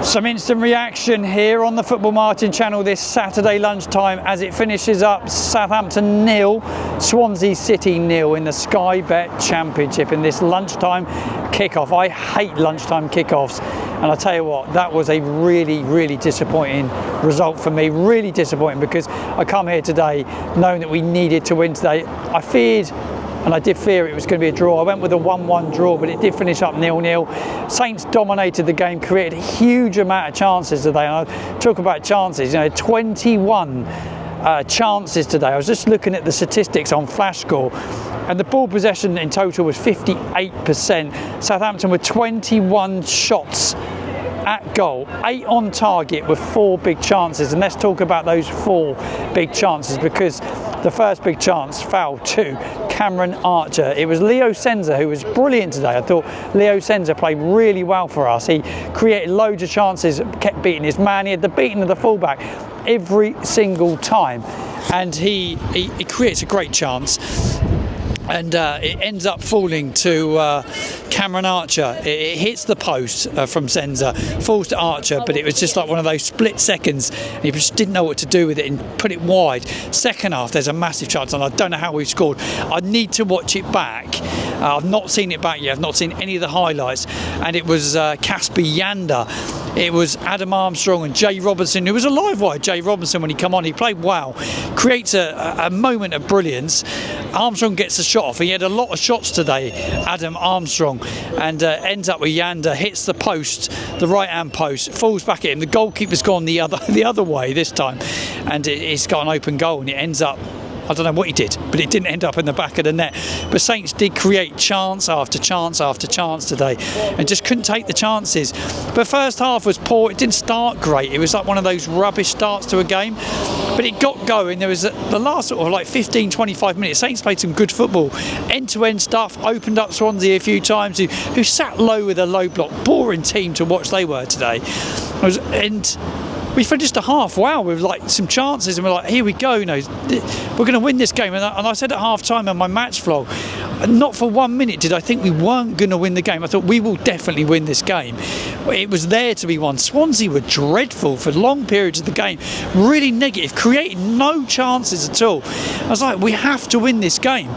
Some instant reaction here on the Football Martin channel this Saturday lunchtime as it finishes up Southampton 0, Swansea City 0 in the Sky Bet Championship in this lunchtime kickoff. I hate lunchtime kickoffs, and I tell you what, that was a really disappointing result for me. Really disappointing, because I come here today knowing that we needed to win today. I feared, and I did fear, it was going to be a draw. I went with a 1-1 draw, but it did finish up 0-0. Saints dominated the game, created a huge amount of chances today. And I talk about chances, 21 chances today. I was just looking at the statistics on Flash Score, and the ball possession in total was 58%. Southampton with 21 shots at goal, 8 on target with 4 big chances. And let's talk about those 4 big chances, because the first big chance fell to Cameron Archer. It was Leo Scienza who was brilliant today. I thought Leo Scienza played really well for us. He created loads of chances, kept beating his man. He had the beating of the fullback every single time, and he creates a great chance. And it ends up falling to Cameron Archer. It hits the post from Scienza, falls to Archer, but it was just like one of those split seconds. He just didn't know what to do with it and put it wide. Second half, there's a massive chance, and I don't know how we've scored. I need to watch it back. I've not seen it back yet. I've not seen any of the highlights. And it was Caspar Jander. It was Adam Armstrong and Jay Robinson, who was a live wire. Jay Robinson, when he come on, he played well, creates a moment of brilliance. Armstrong gets the shot off. He had a lot of shots today, Adam Armstrong, and ends up with Jander, hits the post, the right-hand post, falls back at him. The goalkeeper's gone the other way this time, and it's got an open goal, and it ends up, I don't know what he did, but it didn't end up in the back of the net. But Saints did create chance after chance after chance today, and just couldn't take the chances. But first half was poor. It didn't start great. It was like one of those rubbish starts to a game. But it got going. There was the last sort of like 15-25 minutes. Saints played some good football, end-to-end stuff. Opened up Swansea a few times, who sat low with a low block. Boring team to watch they were today. And we finished a half, wow, with like some chances, and we're like, here we go, we're going to win this game. And I said at half time on my match vlog, not for 1 minute did I think we weren't going to win the game. I thought we will definitely win this game. It was there to be won. Swansea were dreadful for long periods of the game, really negative, created no chances at all. I was like, we have to win this game.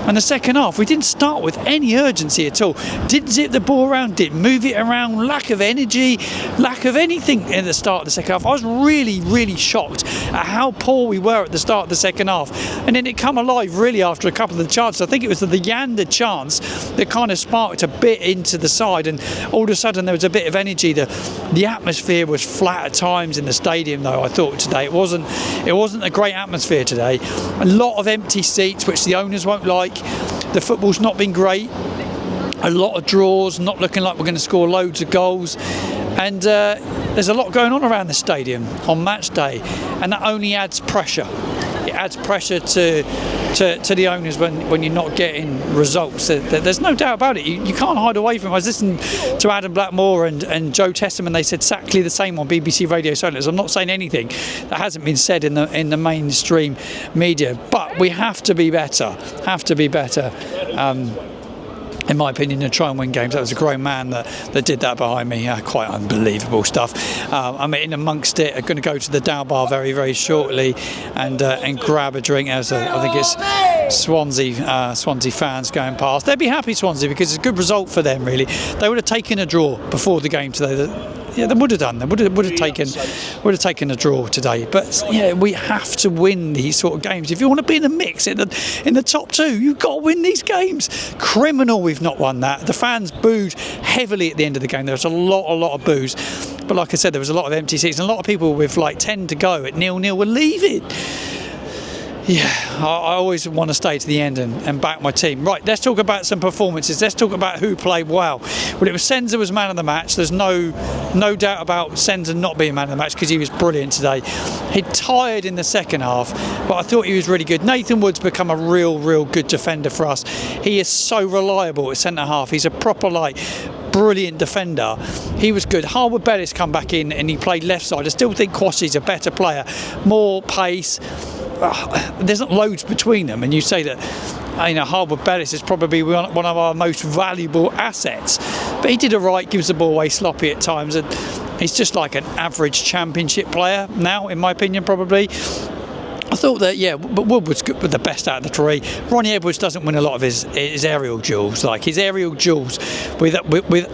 And the second half, we didn't start with any urgency at all. Didn't zip the ball around, didn't move it around, lack of energy, lack of anything at the start of the second half. I was really shocked at how poor we were at the start of the second half. And then it come alive really after a couple of the chances. I think it was the Jander chance that kind of sparked a bit into the side, and all of a sudden there was a bit of energy. The atmosphere was flat at times in the stadium, though. I thought today it wasn't a great atmosphere today. A lot of empty seats, which the owners won't like. The football's not been great. A lot of draws, not looking like we're going to score loads of goals. And there's a lot going on around the stadium on match day, and that only adds pressure. It adds pressure to the owners when you're not getting results. There's no doubt about it. You can't hide away from it. I was listening to Adam Blackmore and Joe Testament. They said exactly the same on BBC Radio Silence. I'm not saying anything that hasn't been said in the mainstream media, but we have to be better. In my opinion, to try and win games. That was a grown man that did that behind me. Quite unbelievable stuff. I'm in amongst it. I'm going to go to the Dow Bar very shortly and grab a drink. I think it's Swansea fans going past. They'd be happy, Swansea, because it's a good result for them, really. They would have taken a draw before the game today. Yeah, they would have done. They would have taken a draw today. But yeah, we have to win these sort of games if you want to be in the mix in the top 2. You've got to win these games. Criminal, we've not won that. The fans booed heavily at the end of the game. There was a lot of boos. But like I said, there was a lot of empty seats, and a lot of people with like 10 to go at 0-0 were leaving. Yeah, I always want to stay to the end and back my team. Right, let's talk about some performances. Let's talk about who played well. Well, it was Scienza was man of the match. There's no doubt about Scienza not being man of the match, because he was brilliant today. He tired in the second half, but I thought he was really good. Nathan Wood's become a real good defender for us. He is so reliable at centre half. He's a proper brilliant defender. He was good. Harwood Bellis come back in and he played left side. I still think Kwasi's a better player, more pace. There's not loads between them, and you say that Harwood Bellis is probably one of our most valuable assets. but he did all right, gives the ball away sloppy at times, and he's just like an average championship player now, in my opinion, probably. I thought that, yeah, but Woodward's good with the best out of the three. Ronnie Edwards doesn't win a lot of his aerial duels. Like his aerial duels with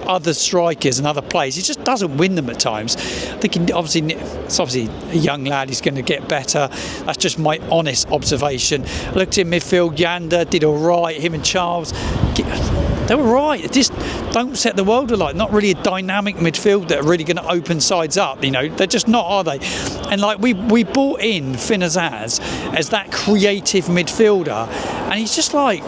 other strikers and other players, he just doesn't win them at times. I think it's obviously a young lad, he's going to get better. That's just my honest observation. I looked in midfield, Jander did all right, him and Charles, they were right. They just don't set the world alight. Not really a dynamic midfield that are really going to open sides up. You know, they're just not, are they? And like we bought in Finn Azaz as that creative midfielder, and he's just like,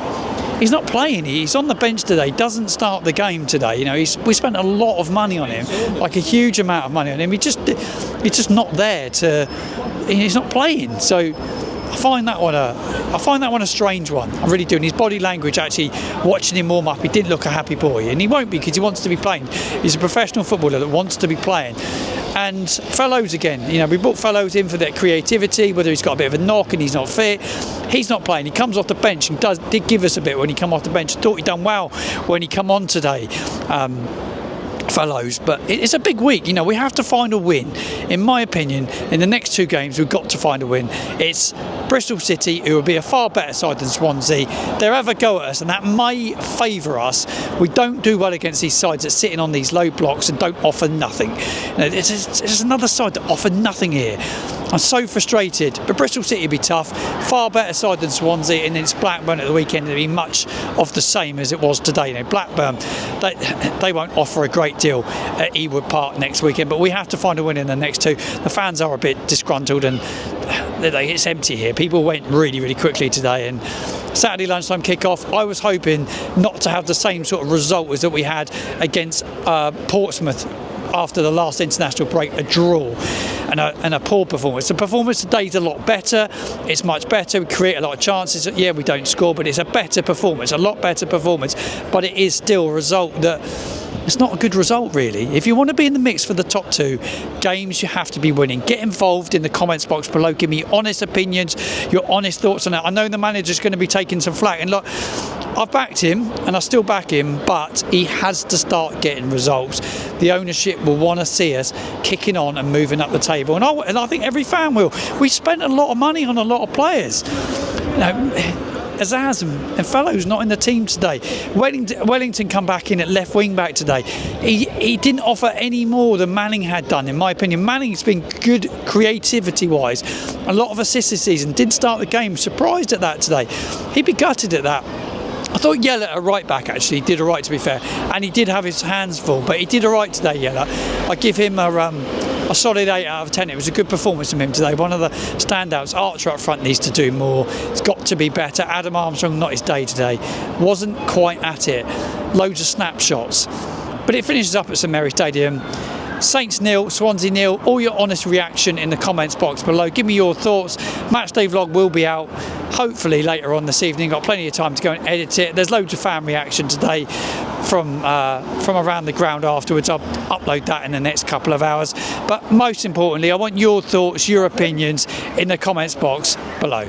he's not playing. He's on the bench today. Doesn't start the game today. You know, we spent a lot of money on him, like a huge amount of money on him. He's just not there to. He's not playing. So I find that one a strange one. I really do. And his body language, actually, watching him warm up, he didn't look a happy boy, and he won't be because he wants to be playing. He's a professional footballer that wants to be playing. And Fellows again, you know, we brought Fellows in for that creativity. Whether he's got a bit of a knock and he's not fit, he's not playing. He comes off the bench and did give us a bit when he come off the bench. I thought he'd done well when he come on today. Fellows, but it's a big week. You know, we have to find a win. In my opinion, in the next two games, we've got to find a win. It's Bristol City, who will be a far better side than Swansea. They'll have a go at us, and that may favour us. We don't do well against these sides that sitting on these low blocks and don't offer nothing. You know, it's another side that offer nothing here. I'm so frustrated, but Bristol City will be tough. Far better side than Swansea, and then it's Blackburn at the weekend. It'll be much of the same as it was today. You know, Blackburn, they won't offer a great deal at Ewood Park next weekend, but we have to find a win in the next two. The fans are a bit disgruntled, and it's empty here. People went really, really quickly today, and Saturday lunchtime kick-off, I was hoping not to have the same sort of result as that we had against Portsmouth after the last international break, a draw and a poor performance. The performance today is a lot better. It's much better. We create a lot of chances. Yeah, we don't score, but it's a better performance, a lot better performance. But it is still a result that it's not a good result, really. If you want to be in the mix for the top two games, you have to be winning. Get involved in the comments box below. Give me honest opinions, your honest thoughts on it. I know the manager's going to be taking some flack, and look, I've backed him and I still back him, but he has to start getting results. The ownership will want to see us kicking on and moving up the table, and I think every fan will. We spent a lot of money on a lot of players. You know, Azaz and Fellows not in the team today. Wellington come back in at left wing back today. He didn't offer any more than Manning had done, in my opinion. Manning's been good creativity wise. A lot of assists this season. Didn't start the game. Surprised at that today. He'd be gutted at that. I thought Yeller at right back actually did all right, to be fair, and he did have his hands full, but he did all right today, Yeller. I give him a solid 8 out of 10. It was a good performance from him today. One of the standouts. Archer up front needs to do more. It's got to be better. Adam Armstrong, not his day today. Wasn't quite at it. Loads of snapshots. But it finishes up at St Mary's Stadium. Saints 0, Swansea 0. All your honest reaction in the comments box below. Give me your thoughts. Matchday vlog will be out hopefully later on this evening. Got plenty of time to go and edit it. There's loads of fan reaction today from around the ground afterwards. I'll upload that in the next couple of hours. But most importantly, I want your thoughts, your opinions in the comments box below.